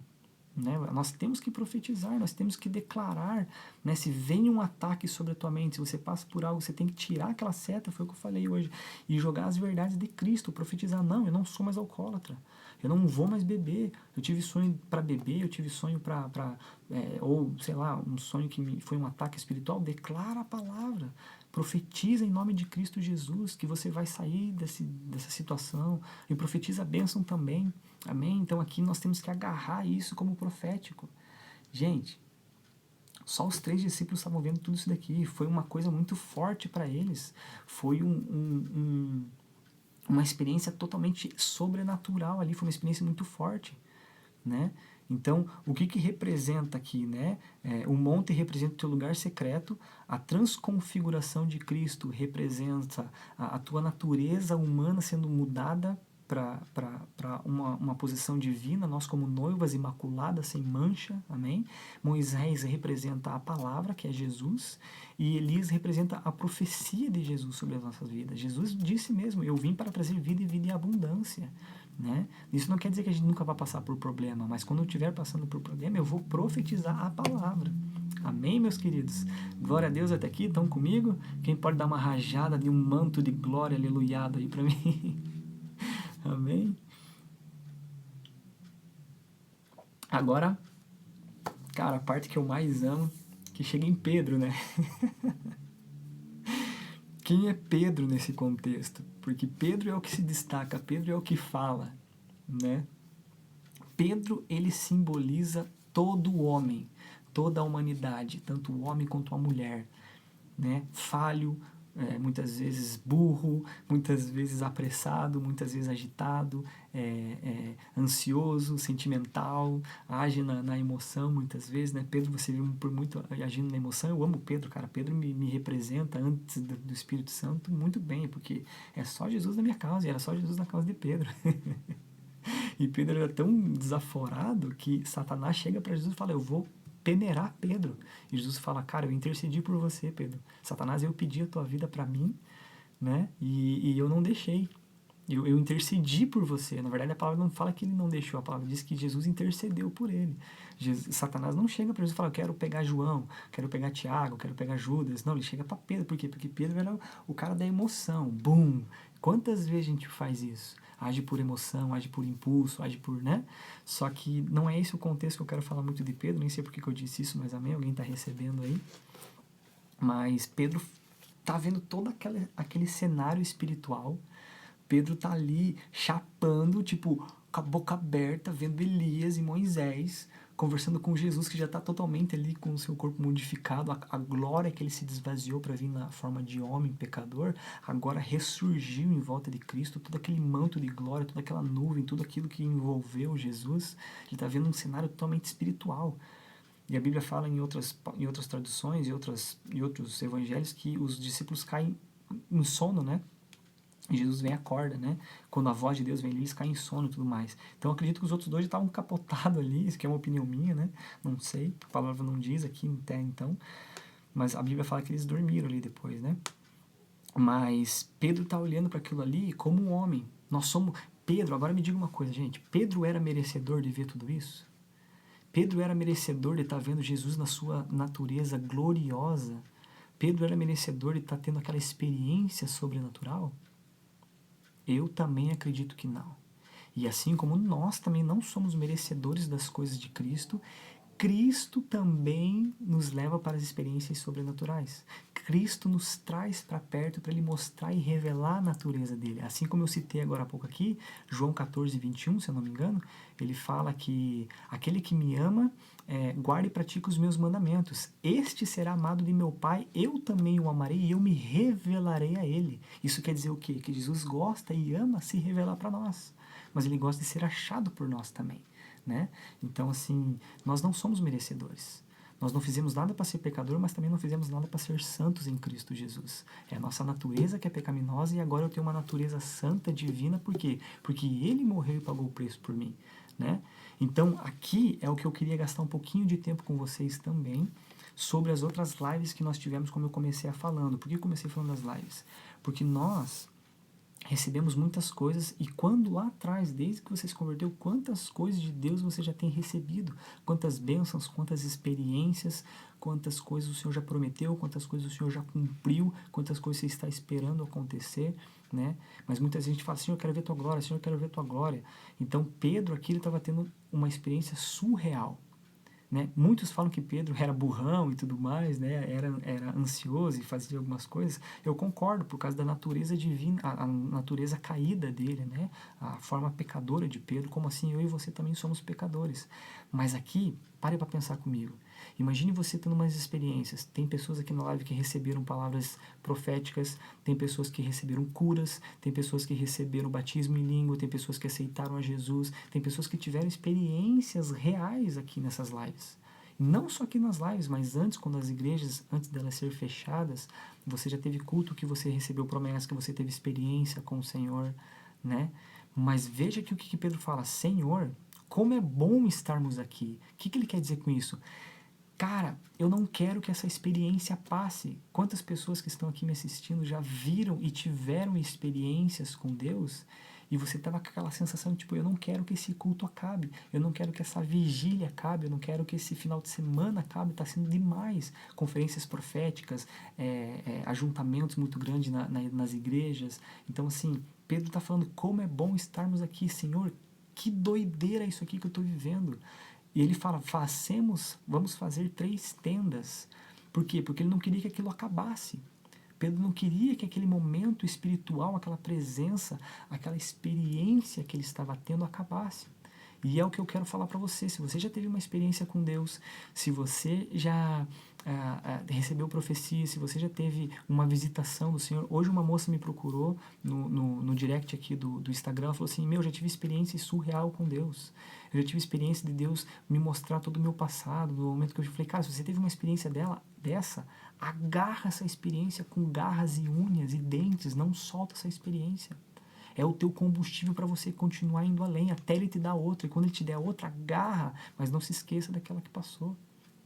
Né? Nós temos que profetizar, nós temos que declarar, né? Se vem um ataque sobre a tua mente, se você passa por algo, você tem que tirar aquela seta, foi o que eu falei hoje, e jogar as verdades de Cristo, profetizar, não, eu não sou mais alcoólatra, eu não vou mais beber, eu tive sonho para beber, eu tive sonho ou sei lá, um sonho que foi um ataque espiritual, declara a palavra, profetiza em nome de Cristo Jesus, que você vai sair dessa situação, e profetiza a bênção também. Amém? Então aqui nós temos que agarrar isso como profético. Gente, só os 3 discípulos estavam vendo tudo isso daqui. Foi uma coisa muito forte para eles. Foi uma experiência totalmente sobrenatural ali. Foi uma experiência muito forte, né? Então, o que representa aqui, né? O monte representa o teu lugar secreto, a transconfiguração de Cristo representa a tua natureza humana sendo mudada, para uma posição divina, nós como noivas imaculadas, sem mancha, amém? Moisés representa a palavra, que é Jesus, e Elias representa a profecia de Jesus sobre as nossas vidas. Jesus disse mesmo, eu vim para trazer vida e vida em abundância, né? Isso não quer dizer que a gente nunca vai passar por problema, mas quando eu estiver passando por problema, eu vou profetizar a palavra. Amém, meus queridos? Glória a Deus até aqui, estão comigo? Quem pode dar uma rajada de um manto de glória, aleluiado aí para mim? Amém? Agora, cara, a parte que eu mais amo, que chega em Pedro, né? Quem é Pedro nesse contexto? Porque Pedro é o que se destaca, Pedro é o que fala, né? Pedro, ele simboliza todo o homem, toda a humanidade, tanto o homem quanto a mulher, né? Falho, muitas vezes burro, muitas vezes apressado, muitas vezes agitado, ansioso, sentimental, age na emoção muitas vezes, né? Pedro, você viu por muito agindo na emoção. Eu amo Pedro, cara. Pedro me representa antes do Espírito Santo muito bem, porque é só Jesus na minha causa e era só Jesus na causa de Pedro. E Pedro era tão desaforado que Satanás chega para Jesus e fala, eu vou peneirar Pedro. E Jesus fala, cara, eu intercedi por você, Pedro. Satanás, eu pedi a tua vida para mim, né? E eu não deixei. Eu intercedi por você. Na verdade, a palavra não fala que ele não deixou. A palavra diz que Jesus intercedeu por ele. Satanás não chega para Jesus e fala, quero pegar João, quero pegar Tiago, quero pegar Judas. Não, ele chega para Pedro. Por quê? Porque Pedro era o cara da emoção. Bum! Quantas vezes a gente faz isso? Age por emoção, age por impulso, age por, né? Só que não é esse o contexto que eu quero falar muito de Pedro. Nem sei por que eu disse isso, mas amém? Alguém está recebendo aí. Mas Pedro tá vendo todo aquele cenário espiritual. Pedro tá ali chapando, tipo, com a boca aberta, vendo Elias e Moisés, conversando com Jesus, que já está totalmente ali com o seu corpo modificado. A glória que ele se desvaziou para vir na forma de homem pecador, agora ressurgiu em volta de Cristo, todo aquele manto de glória, toda aquela nuvem, tudo aquilo que envolveu Jesus. Ele está vendo um cenário totalmente espiritual. E a Bíblia fala em outras traduções e outros evangelhos que os discípulos caem em sono, né? E Jesus vem e acorda, né? Quando a voz de Deus vem ali, eles caem em sono e tudo mais. Então eu acredito que os outros dois já estavam capotados ali, isso que é uma opinião minha, né? Não sei, a palavra não diz aqui até então, mas a Bíblia fala que eles dormiram ali depois, né? Mas Pedro está olhando para aquilo ali como um homem. Nós somos... Pedro, agora me diga uma coisa, gente. Pedro era merecedor de ver tudo isso? Pedro era merecedor de estar vendo Jesus na sua natureza gloriosa? Pedro era merecedor de estar tendo aquela experiência sobrenatural? Eu também acredito que não. E assim como nós também não somos merecedores das coisas de Cristo, Cristo também nos leva para as experiências sobrenaturais. Cristo nos traz para perto para Ele mostrar e revelar a natureza dele. Assim como eu citei agora há pouco aqui, João 14, 21, se eu não me engano, ele fala que aquele que me ama, guarde e pratique os meus mandamentos. Este será amado de meu Pai, eu também o amarei e eu me revelarei a ele. Isso quer dizer o quê? Que Jesus gosta e ama se revelar para nós, mas Ele gosta de ser achado por nós também. Né? Então, assim, nós não somos merecedores. Nós não fizemos nada para ser pecador, mas também não fizemos nada para ser santos em Cristo Jesus. É a nossa natureza que é pecaminosa e agora eu tenho uma natureza santa, divina, por quê? Porque Ele morreu e pagou o preço por mim, né? Então, aqui é o que eu queria gastar um pouquinho de tempo com vocês também, sobre as outras lives que nós tivemos, como eu comecei falando. Por que eu comecei falando das lives? Porque nós recebemos muitas coisas, e quando lá atrás, desde que você se converteu, quantas coisas de Deus você já tem recebido, quantas bênçãos, quantas experiências, quantas coisas o Senhor já prometeu, quantas coisas o Senhor já cumpriu, quantas coisas você está esperando acontecer, né? Mas muita gente fala, Senhor, eu quero ver tua glória, Senhor, eu quero ver tua glória. Então Pedro aqui, ele estava tendo uma experiência surreal, né? Muitos falam que Pedro era burrão e tudo mais, né? Era ansioso e fazia algumas coisas. Eu concordo, por causa da natureza divina, a natureza caída dele, né? A forma pecadora de Pedro. Como assim? Eu e você também somos pecadores. Mas aqui, pare para pensar comigo. Imagine você tendo umas experiências. Tem pessoas aqui na live que receberam palavras proféticas, tem pessoas que receberam curas, tem pessoas que receberam batismo em língua, tem pessoas que aceitaram a Jesus, tem pessoas que tiveram experiências reais aqui nessas lives. Não só aqui nas lives, mas antes, quando as igrejas, antes delas ser fechadas, você já teve culto que você recebeu promessa, que você teve experiência com o Senhor, né? Mas veja que o que Pedro fala, Senhor, como é bom estarmos aqui. O que ele quer dizer com isso? Cara, eu não quero que essa experiência passe. Quantas pessoas que estão aqui me assistindo já viram e tiveram experiências com Deus e você estava com aquela sensação de, tipo, eu não quero que esse culto acabe, eu não quero que essa vigília acabe, eu não quero que esse final de semana acabe, está sendo demais. Conferências proféticas, ajuntamentos muito grandes nas igrejas. Então, assim, Pedro está falando como é bom estarmos aqui, Senhor, que doideira isso aqui que eu estou vivendo. E ele fala, vamos fazer 3 tendas. Por quê? Porque ele não queria que aquilo acabasse. Pedro não queria que aquele momento espiritual, aquela presença, aquela experiência que ele estava tendo acabasse. E é o que eu quero falar para você. Se você já teve uma experiência com Deus, se você já recebeu profecia, se você já teve uma visitação do Senhor. Hoje uma moça me procurou no direct aqui do Instagram, ela falou assim, já tive experiência surreal com Deus. Eu já tive experiência de Deus me mostrar todo o meu passado, no momento que eu falei, cara, se você teve uma experiência dessa, agarra essa experiência com garras e unhas e dentes, não solta essa experiência. É o teu combustível para você continuar indo além, até ele te dar outra. E quando ele te der outra, agarra, mas não se esqueça daquela que passou.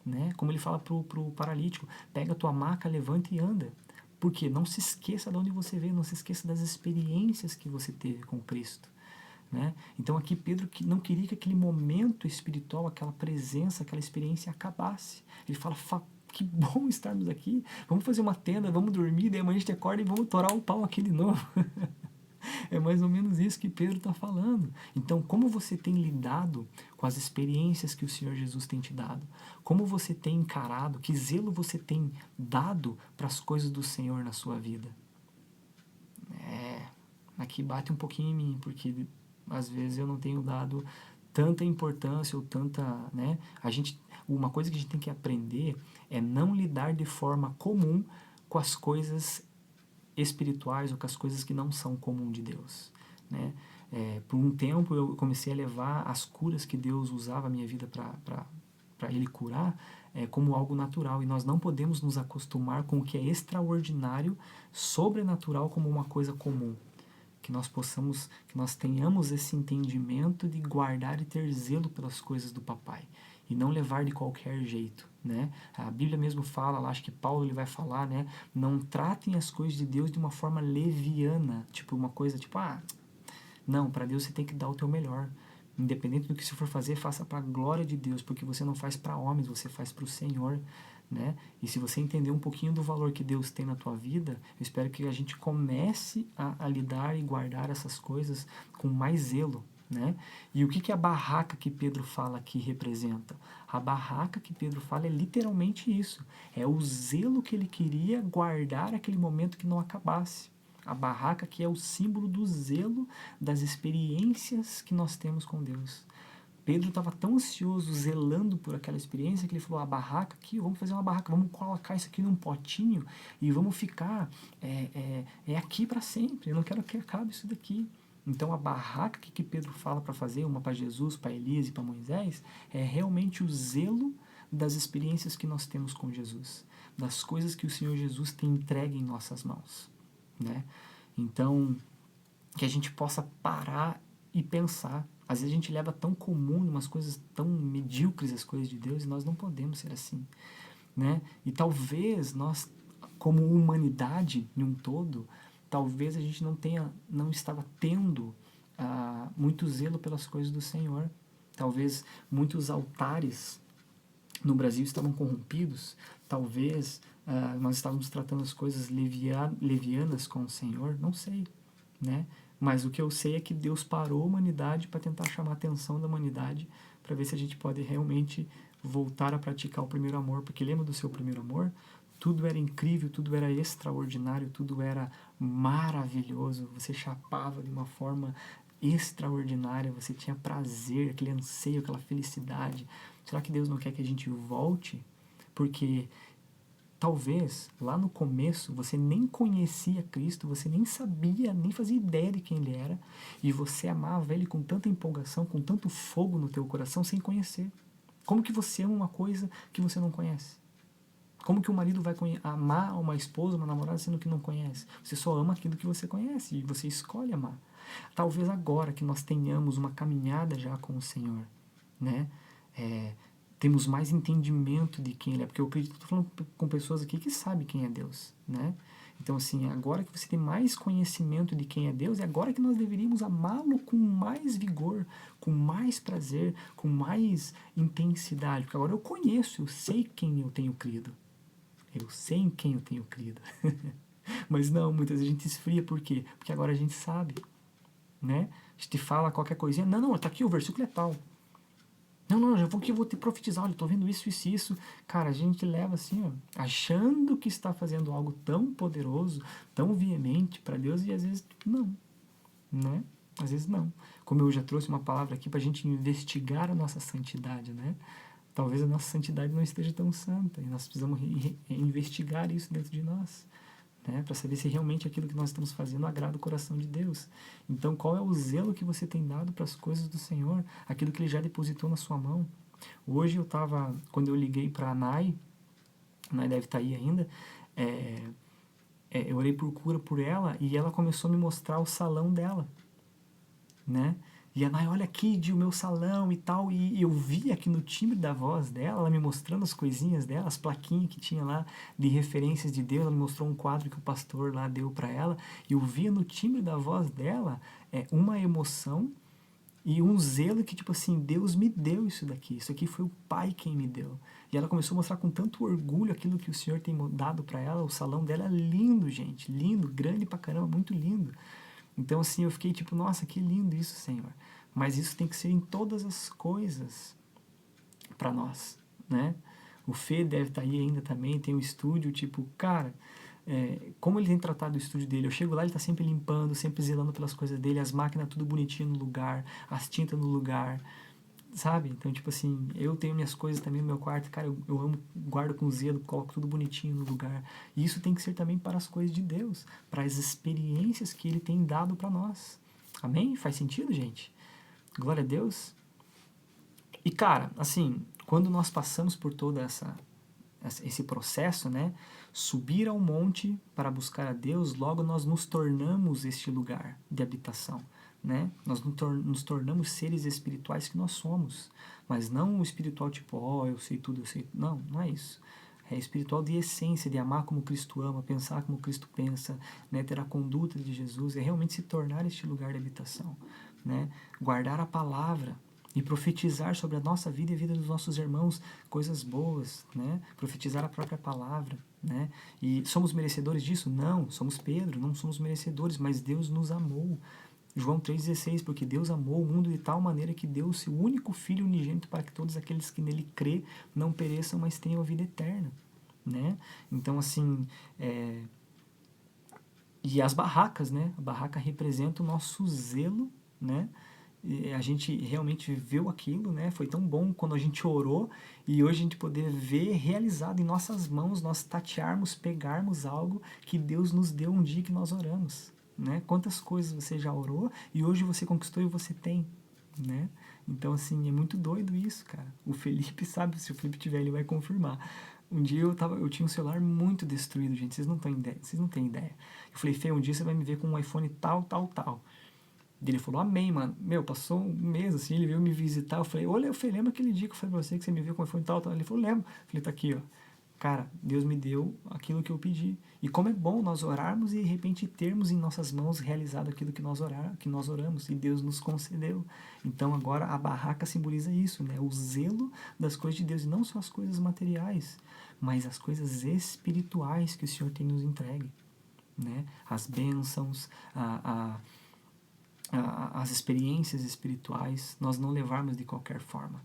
Né? Como ele fala pro paralítico, pega a tua maca, levanta e anda. Porque não se esqueça de onde você veio, não se esqueça das experiências que você teve com Cristo. Né? Então aqui Pedro não queria que aquele momento espiritual, aquela presença, aquela experiência acabasse. Ele fala, que bom estarmos aqui, vamos fazer uma tenda, vamos dormir, daí amanhã a gente acorda e vamos torar o pau aqui de novo. É mais ou menos isso que Pedro está falando. Então, como você tem lidado com as experiências que o Senhor Jesus tem te dado? Como você tem encarado? Que zelo você tem dado para as coisas do Senhor na sua vida? Aqui bate um pouquinho em mim, porque às vezes eu não tenho dado tanta importância ou tanta, né? Uma coisa que a gente tem que aprender é não lidar de forma comum com as coisas espirituais ou com as coisas que não são comum de Deus, né? Por um tempo eu comecei a levar as curas que Deus usava a minha vida para Ele curar como algo natural, e nós não podemos nos acostumar com o que é extraordinário, sobrenatural, como uma coisa comum. Que nós tenhamos esse entendimento de guardar e ter zelo pelas coisas do papai e não levar de qualquer jeito, né? A Bíblia mesmo fala, lá, acho que Paulo ele vai falar, né? Não tratem as coisas de Deus de uma forma leviana, tipo uma coisa tipo, não, para Deus você tem que dar o teu melhor. Independente do que você for fazer, faça para a glória de Deus, porque você não faz para homens, você faz para o Senhor, né? E se você entender um pouquinho do valor que Deus tem na tua vida, eu espero que a gente comece a lidar e guardar essas coisas com mais zelo, né? E o que a barraca que Pedro fala aqui representa? A barraca que Pedro fala é literalmente isso. É o zelo que ele queria guardar aquele momento que não acabasse. A barraca que é o símbolo do zelo das experiências que nós temos com Deus. Pedro estava tão ansioso, zelando por aquela experiência, que ele falou, a barraca aqui, vamos fazer uma barraca, vamos colocar isso aqui num potinho e vamos ficar aqui para sempre, eu não quero que acabe isso daqui. Então a barraca que Pedro fala para fazer, uma para Jesus, para Elias e para Moisés, é realmente o zelo das experiências que nós temos com Jesus, das coisas que o Senhor Jesus tem entregue em nossas mãos, né? Então, que a gente possa parar e pensar. Às vezes a gente leva tão comum umas coisas tão medíocres as coisas de Deus, e nós não podemos ser assim, né? E talvez nós, como humanidade em um todo, talvez a gente não estava tendo muito zelo pelas coisas do Senhor. Talvez muitos altares no Brasil estavam corrompidos. Talvez nós estávamos tratando as coisas levianas com o Senhor. Não sei, né? Mas o que eu sei é que Deus parou a humanidade para tentar chamar a atenção da humanidade, para ver se a gente pode realmente voltar a praticar o primeiro amor. Porque lembra do seu primeiro amor? Tudo era incrível, tudo era extraordinário, tudo era maravilhoso. Você chapava de uma forma extraordinária, você tinha prazer, aquele anseio, aquela felicidade. Será que Deus não quer que a gente volte? Porque talvez lá no começo você nem conhecia Cristo, você nem sabia, nem fazia ideia de quem Ele era, e você amava Ele com tanta empolgação, com tanto fogo no teu coração, sem conhecer. Como que você ama uma coisa que você não conhece? Como que um marido vai amar uma esposa, uma namorada, sendo que não conhece? Você só ama aquilo que você conhece e você escolhe amar. Talvez agora que nós tenhamos uma caminhada já com o Senhor, né? Temos mais entendimento de quem Ele é, porque eu acredito que estou falando com pessoas aqui que sabem quem é Deus, né? Então, assim, agora que você tem mais conhecimento de quem é Deus, é agora que nós deveríamos amá-lo com mais vigor, com mais prazer, com mais intensidade, porque agora eu conheço, eu sei quem eu tenho crido. Eu sei em quem eu tenho crido. Mas não, muitas vezes a gente esfria, por quê? Porque agora a gente sabe, né? A gente fala qualquer coisinha, não, tá aqui, o versículo é tal. Não, já vou te profetizar, olha, tô vendo isso, isso e isso. Cara, a gente leva assim, ó, achando que está fazendo algo tão poderoso, tão veemente para Deus, e às vezes não, né? Às vezes não. Como eu já trouxe uma palavra aqui para a gente investigar a nossa santidade, né? Talvez a nossa santidade não esteja tão santa, e nós precisamos investigar isso dentro de nós, né, para saber se realmente aquilo que nós estamos fazendo agrada o coração de Deus. Então, qual é o zelo que você tem dado para as coisas do Senhor, aquilo que Ele já depositou na sua mão? Hoje eu estava, quando eu liguei para a Nai deve estar aí ainda, eu orei por cura por ela e ela começou a me mostrar o salão dela, né? E a Nai, olha aqui, de o meu salão e tal, e eu vi aqui no timbre da voz dela, ela me mostrando as coisinhas dela, as plaquinhas que tinha lá de referências de Deus, ela me mostrou um quadro que o pastor lá deu para ela, e eu via no timbre da voz dela uma emoção e um zelo que, tipo assim, Deus me deu isso aqui foi o Pai quem me deu. E ela começou a mostrar com tanto orgulho aquilo que o Senhor tem dado para ela, o salão dela é lindo, gente, lindo, grande pra caramba, muito lindo. Então, assim, eu fiquei tipo, nossa, que lindo isso, Senhor. Mas isso tem que ser em todas as coisas para nós, né? O Fê deve estar aí ainda também, tem um estúdio, tipo, cara, como ele tem tratado o estúdio dele? Eu chego lá, ele está sempre limpando, sempre zelando pelas coisas dele, as máquinas tudo bonitinho no lugar, as tintas no lugar, sabe? Então, tipo assim, eu tenho minhas coisas também no meu quarto, cara, eu amo, guardo com zelo, coloco tudo bonitinho no lugar. E isso tem que ser também para as coisas de Deus, para as experiências que Ele tem dado para nós. Amém? Faz sentido, gente? Glória a Deus. E, cara, assim, quando nós passamos por toda esse processo, né? Subir ao monte para buscar a Deus, logo nós nos tornamos este lugar de habitação, né? Nós nos tornamos seres espirituais que nós somos, mas não o espiritual tipo, eu sei tudo, eu sei... Não, não é isso. É espiritual de essência, de amar como Cristo ama, pensar como Cristo pensa, né? Ter a conduta de Jesus, é realmente se tornar este lugar de habitação, né? Guardar a palavra, e profetizar sobre a nossa vida e a vida dos nossos irmãos coisas boas, né? Profetizar a própria palavra, né? E somos merecedores disso? Não, somos Pedro, não somos merecedores, mas Deus nos amou. João 3,16, porque Deus amou o mundo de tal maneira que deu o seu único Filho unigênito para que todos aqueles que nele crê não pereçam, mas tenham a vida eterna, né? Então, assim, e as barracas, né? A barraca representa o nosso zelo, né? E a gente realmente viveu aquilo, né? Foi tão bom quando a gente orou e hoje a gente poder ver realizado em nossas mãos, nós tatearmos, pegarmos algo que Deus nos deu um dia que nós oramos, né? Quantas coisas você já orou e hoje você conquistou e você tem, né? Então, assim, é muito doido isso, cara. O Felipe sabe, se o Felipe tiver, ele vai confirmar. Um dia eu tinha um celular muito destruído, gente, vocês não têm ideia, vocês não têm ideia. Eu falei, Fê, um dia você vai me ver com um iPhone tal, tal, tal. Ele falou, amém, mano. Meu, passou um mês assim, ele veio me visitar. Eu falei, olha, lembra aquele dia que eu falei pra você que você me viu com o iPhone tal, tal? Ele falou, lembro. Eu falei, tá aqui, ó. Cara, Deus me deu aquilo que eu pedi. E como é bom nós orarmos e de repente termos em nossas mãos realizado aquilo que nós oramos e Deus nos concedeu. Então agora a barraca simboliza isso, né? O zelo das coisas de Deus, e não só as coisas materiais, mas as coisas espirituais que o Senhor tem nos entregue, né? As bênçãos, as experiências espirituais, nós não levarmos de qualquer forma.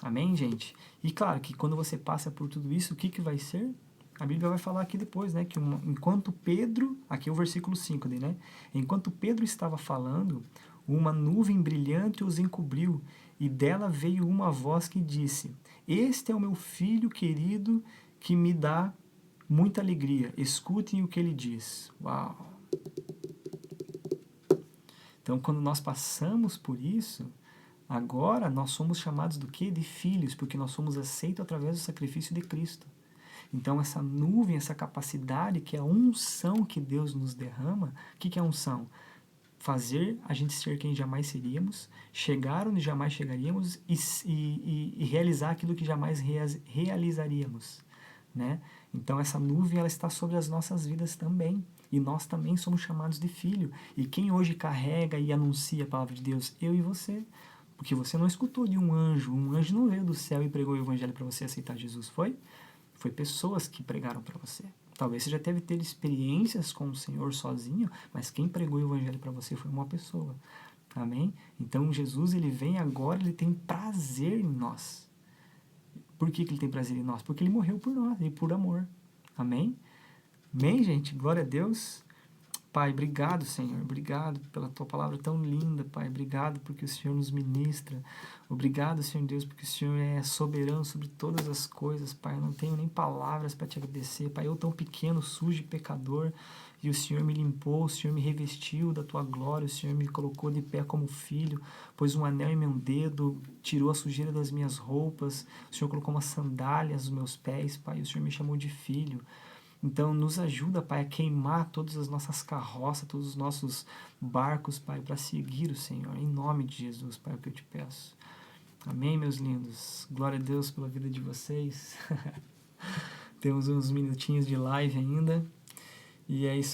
Amém, gente? E claro que quando você passa por tudo isso, o que vai ser? A Bíblia vai falar aqui depois, né? Que enquanto Pedro, aqui é o versículo 5, né? Enquanto Pedro estava falando, uma nuvem brilhante os encobriu, e dela veio uma voz que disse, este é o meu filho querido que me dá muita alegria. Escutem o que ele diz. Uau! Então, quando nós passamos por isso, agora nós somos chamados do quê? De filhos, porque nós somos aceitos através do sacrifício de Cristo. Então, essa nuvem, essa capacidade, que é a unção que Deus nos derrama, o que é a unção? fazer a gente ser quem jamais seríamos, chegar onde jamais chegaríamos e realizar aquilo que jamais realizaríamos, né? Então essa nuvem ela está sobre as nossas vidas também, e nós também somos chamados de filho. E quem hoje carrega e anuncia a palavra de Deus? Eu e você. Porque você não escutou de um anjo não veio do céu e pregou o evangelho para você aceitar Jesus, foi? Foi pessoas que pregaram para você. Talvez você já teve ter experiências com o Senhor sozinho, mas quem pregou o evangelho para você foi uma pessoa. Amém? Então Jesus ele vem agora, ele tem prazer em nós. Por que ele tem prazer em nós? Porque ele morreu por nós e por amor. Amém? Amém, gente? Glória a Deus. Pai, obrigado, Senhor. Obrigado pela tua palavra tão linda, Pai. Obrigado porque o Senhor nos ministra. Obrigado, Senhor Deus, porque o Senhor é soberano sobre todas as coisas, Pai. Eu não tenho nem palavras para te agradecer, Pai. Eu tão pequeno, sujo e pecador, e o Senhor me limpou, o Senhor me revestiu da tua glória, o Senhor me colocou de pé como filho, pôs um anel em meu dedo, tirou a sujeira das minhas roupas, o Senhor colocou uma sandália nos meus pés, Pai. O Senhor me chamou de filho. Então, nos ajuda, Pai, a queimar todas as nossas carroças, todos os nossos barcos, Pai, para seguir o Senhor. Em nome de Jesus, Pai, é o que eu te peço. Amém, meus lindos. Glória a Deus pela vida de vocês. Temos uns minutinhos de live ainda. E é isso.